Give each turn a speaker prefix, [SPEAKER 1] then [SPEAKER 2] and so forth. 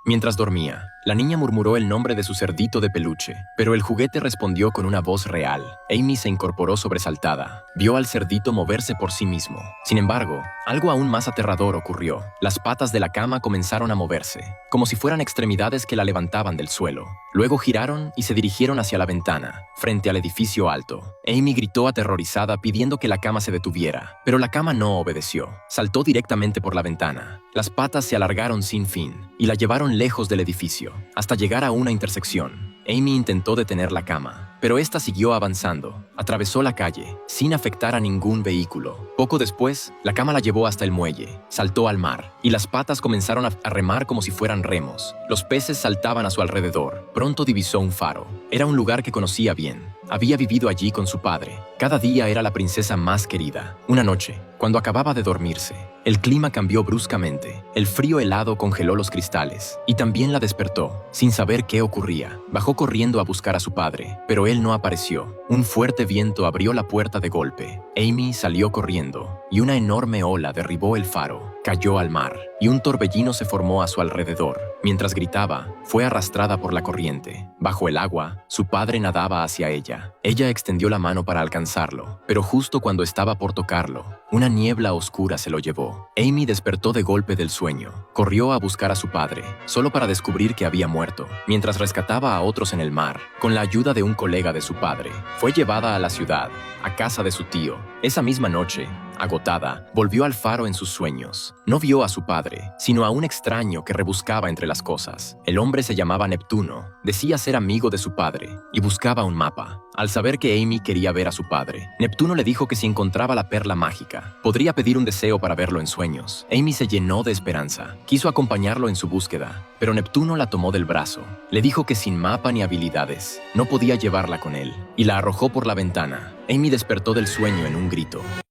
[SPEAKER 1] Mientras dormía, la niña murmuró el nombre de su cerdito de peluche, pero el juguete respondió con una voz real. Amy se incorporó sobresaltada. Vio al cerdito moverse por sí mismo. Sin embargo, algo aún más aterrador ocurrió. Las patas de la cama comenzaron a moverse, como si fueran extremidades que la levantaban del suelo. Luego giraron y se dirigieron hacia la ventana, frente al edificio alto. Amy gritó aterrorizada pidiendo que la cama se detuviera, pero la cama no obedeció. Saltó directamente por la ventana. Las patas se alargaron sin fin y la llevaron lejos del edificio, hasta llegar a una intersección. Amy intentó detener la cama, pero esta siguió avanzando. Atravesó la calle, sin afectar a ningún vehículo. Poco después, la cama la llevó hasta el muelle, saltó al mar, y las patas comenzaron a remar como si fueran remos. Los peces saltaban a su alrededor. Pronto divisó un faro. Era un lugar que conocía bien. Había vivido allí con su padre. Cada día era la princesa más querida. Una noche, cuando acababa de dormirse, el clima cambió bruscamente. El frío helado congeló los cristales y también la despertó, sin saber qué ocurría. Bajó corriendo a buscar a su padre, pero él no apareció. Un fuerte viento abrió la puerta de golpe. Amy salió corriendo y una enorme ola derribó el faro. Cayó al mar y un torbellino se formó a su alrededor. Mientras gritaba, fue arrastrada por la corriente. Bajo el agua, su padre nadaba hacia ella. Ella extendió la mano para alcanzarlo, pero justo cuando estaba por tocarlo, una niebla oscura se lo llevó. Amy despertó de golpe del sueño. Corrió a buscar a su padre, solo para descubrir que había muerto. Mientras rescataba a otros en el mar, con la ayuda de un colega de su padre, fue llevada a la ciudad, a casa de su tío. Esa misma noche, agotada, volvió al faro en sus sueños. No vio a su padre, sino a un extraño que rebuscaba entre las cosas. El hombre se llamaba Neptuno, decía ser amigo de su padre y buscaba un mapa. Al saber que Amy quería ver a su padre, Neptuno le dijo que si encontraba la perla mágica, podría pedir un deseo para verlo en sueños. Amy se llenó de esperanza. Quiso acompañarlo en su búsqueda, pero Neptuno la tomó del brazo. Le dijo que sin mapa ni habilidades, no podía llevarla con él, y la arrojó por la ventana. Amy despertó del sueño en un grito.